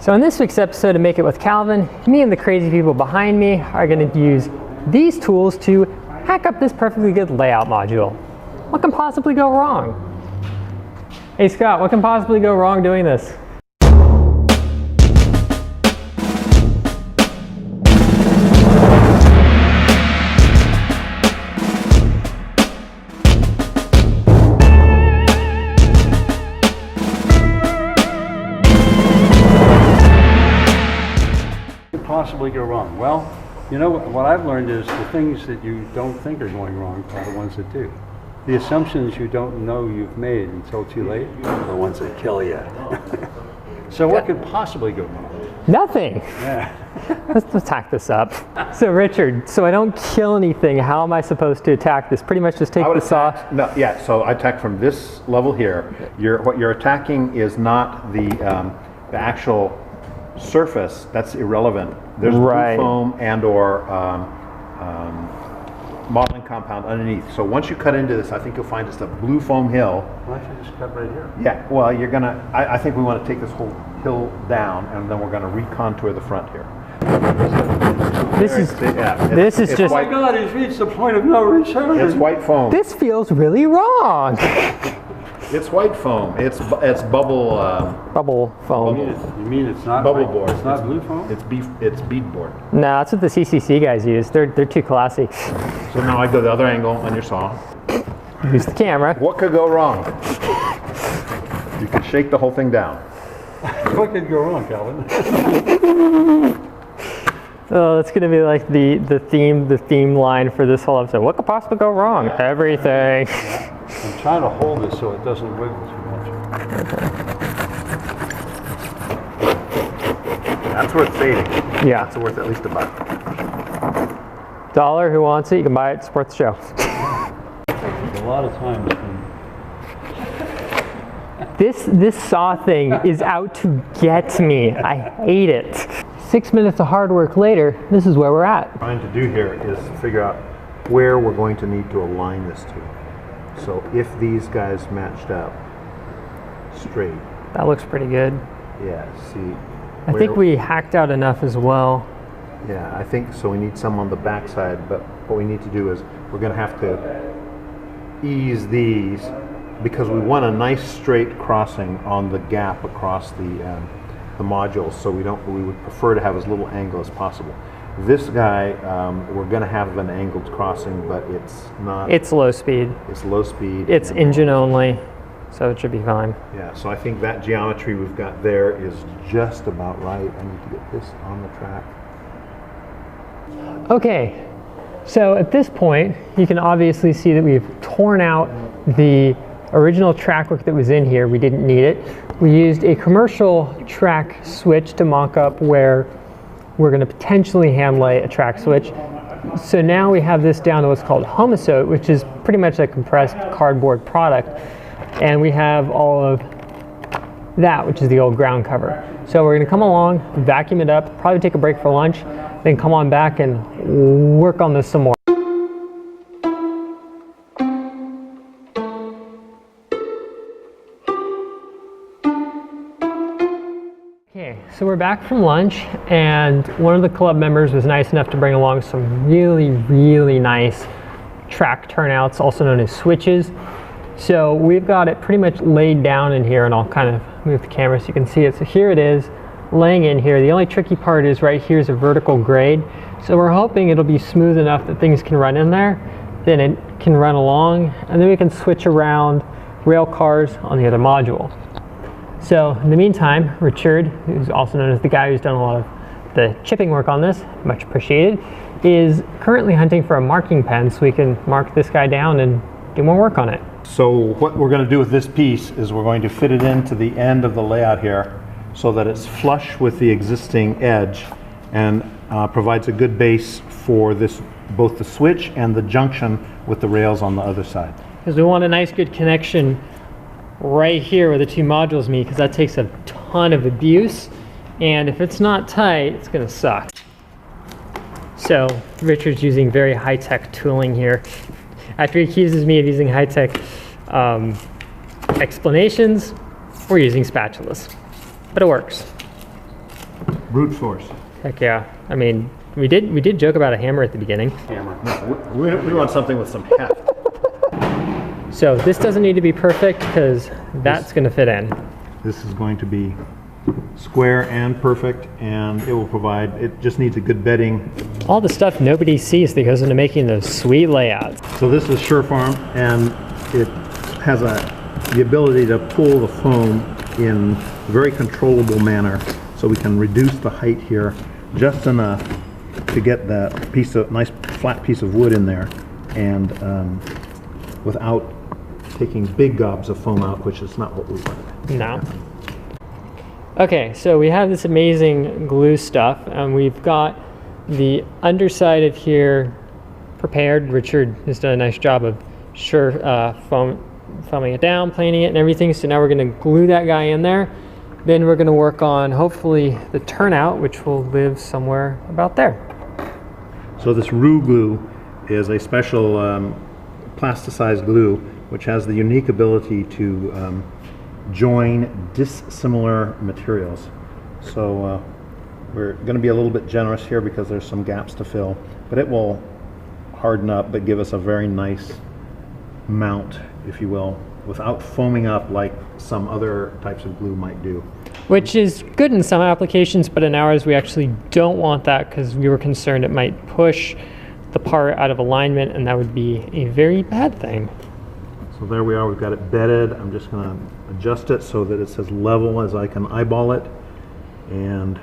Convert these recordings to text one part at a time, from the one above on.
So in this week's episode of Make It with Calvin, me and the crazy people behind me are going to use these tools to hack up this perfectly good layout module. What can possibly go wrong? Hey Scott, what can possibly go wrong doing this? Possibly go wrong? Well, you know what I've learned is the things that you don't think are going wrong are the ones that do. The assumptions you don't know you've made until too late are the ones that kill you. So what could possibly go wrong? Nothing. Yeah. Let's hack this up. So Richard, so I don't kill anything, how am I supposed to attack this? Pretty much just take the saw? No, yeah, so I attack from this level here. What you're attacking is not the actual surface. That's irrelevant. There's blue foam and or modeling compound underneath. So once you cut into this, I think you'll find it's a blue foam hill. Why don't you just cut right here? Yeah, well, you're gonna, I think we want to take this whole hill down and then we're going to recontour the front here. This is just... Oh my God, he's reached the point of no return. It's white foam. This feels really wrong. It's white foam. It's bubble. Bubble foam. You mean it's not bubble board? It's not blue foam. It's beadboard. No, that's what the CCC guys use. They're too classy. So now I go the other angle on your saw. Use the camera. What could go wrong? You can shake the whole thing down. What could go wrong, Calvin? Oh, it's gonna be like the theme line for this whole episode. What could possibly go wrong? Everything. I'm trying to hold it so it doesn't wiggle too much. That's worth saving. Yeah. That's worth at least $1. $1, who wants it? You can buy it, support the show. A lot of times This saw thing is out to get me. I hate it. 6 minutes of hard work later, this is where we're at. What I'm trying to do here is figure out where we're going to need to align this to. So if these guys matched up straight. That looks pretty good. Yeah, see. I think we hacked out enough as well. Yeah, I think so. We need some on the back side, but what we need to do is we're going to have to ease these because we want a nice straight crossing on the gap across the modules. So we would prefer to have as little angle as possible. This guy, we're going to have an angled crossing, but it's not. It's low speed. It's low speed. It's engine only, so it should be fine. Yeah, so I think that geometry we've got there is just about right. I need to get this on the track. Okay, so at this point, you can obviously see that we've torn out the original track work that was in here. We didn't need it. We used a commercial track switch to mock up where we're going to potentially hand lay a track switch. So now we have this down to what's called homosote, which is pretty much a compressed cardboard product. And we have all of that, which is the old ground cover. So we're going to come along, vacuum it up, probably take a break for lunch, then come on back and work on this some more. Okay, so we're back from lunch, and one of the club members was nice enough to bring along some really, really nice track turnouts, also known as switches. So we've got it pretty much laid down in here, and I'll kind of move the camera so you can see it. So here it is, laying in here. The only tricky part is right here is a vertical grade. So we're hoping it'll be smooth enough that things can run in there, then it can run along, and then we can switch around rail cars on the other module. So in the meantime, Richard, who's also known as the guy who's done a lot of the chipping work on this, much appreciated, is currently hunting for a marking pen so we can mark this guy down and do more work on it. So what we're going to do with this piece is we're going to fit it into the end of the layout here so that it's flush with the existing edge and provides a good base for this, both the switch and the junction with the rails on the other side. Because we want a nice good connection right here where the two modules meet, because that takes a ton of abuse, and if it's not tight, it's going to suck. So Richard's using very high-tech tooling here. After he accuses me of using high-tech explanations, we're using spatulas, but it works. Brute force. Heck yeah. I mean, we did joke about a hammer at the beginning. Hammer. We want something with some heft. So this doesn't need to be perfect because that's going to fit in. This is going to be square and perfect, and it will provide, it just needs a good bedding. All the stuff nobody sees that goes into making those sweet layouts. So this is Sureform, and it has the ability to pull the foam in a very controllable manner, so we can reduce the height here just enough to get that nice flat piece of wood in there, and without taking big gobs of foam out, which is not what we want. No. Okay, so we have this amazing glue stuff, and we've got the underside of here prepared. Richard has done a nice job of foaming it down, planing it and everything. So now we're going to glue that guy in there. Then we're going to work on, hopefully, the turnout, which will live somewhere about there. So this Rue glue is a special plasticized glue, which has the unique ability to join dissimilar materials. So we're going to be a little bit generous here because there's some gaps to fill, but it will harden up but give us a very nice mount, if you will, without foaming up like some other types of glue might do. Which is good in some applications, but in ours we actually don't want that because we were concerned it might push the part out of alignment, and that would be a very bad thing. So there we are, we've got it bedded. I'm just going to adjust it so that it's as level as I can eyeball it, and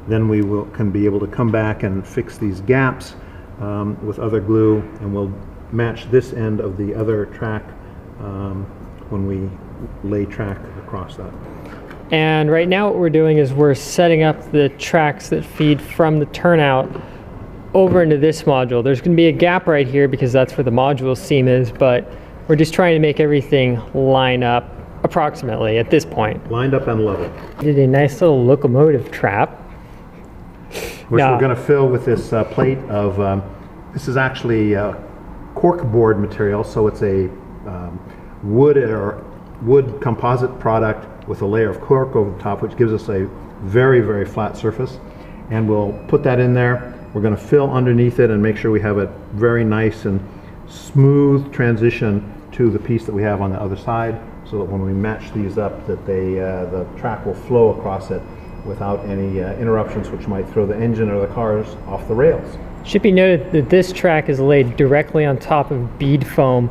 then we can be able to come back and fix these gaps with other glue, and we'll match this end of the other track when we lay track across that. And right now what we're doing is we're setting up the tracks that feed from the turnout over into this module. There's going to be a gap right here because that's where the module seam is, but we're just trying to make everything line up approximately at this point. Lined up and level. Did a nice little locomotive trap. Which we're going to fill with this plate of, this is actually cork board material, so it's a wood composite product with a layer of cork over the top, which gives us a very, very flat surface. And we'll put that in there. We're going to fill underneath it and make sure we have a very nice and smooth transition to the piece that we have on the other side, so that when we match these up, that the track will flow across it without any interruptions which might throw the engine or the cars off the rails. Should be noted that this track is laid directly on top of bead foam,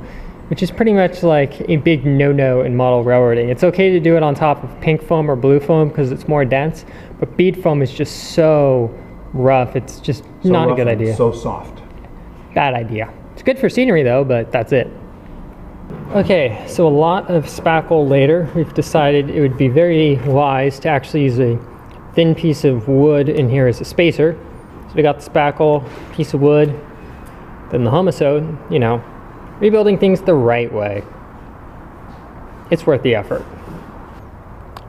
which is pretty much like a big no-no in model railroading. It's okay to do it on top of pink foam or blue foam because it's more dense, but bead foam is just so rough, it's just So not a rough good and idea. so soft. Bad idea. It's good for scenery though, but that's it. Okay, so a lot of spackle later, we've decided it would be very wise to actually use a thin piece of wood in here as a spacer. So we got the spackle, piece of wood, then the humusode, you know, rebuilding things the right way. It's worth the effort.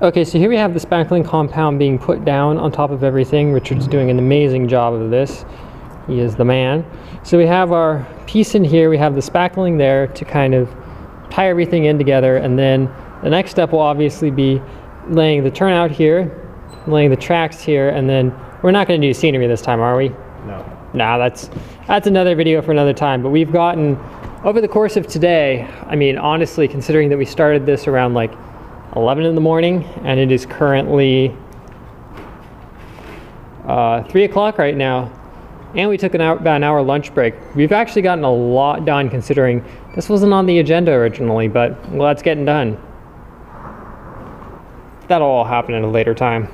Okay, so here we have the spackling compound being put down on top of everything. Richard's doing an amazing job of this. He is the man. So we have our piece in here, we have the spackling there to kind of tie everything in together, and then the next step will obviously be laying the turnout here, laying the tracks here, and then we're not going to do scenery this time, are we? No. Nah, that's another video for another time, but we've gotten, over the course of today, I mean, honestly, considering that we started this around like 11 in the morning, and it is currently 3 o'clock right now, and we took about an hour lunch break. We've actually gotten a lot done considering this wasn't on the agenda originally, but well, that's getting done. That'll all happen at a later time.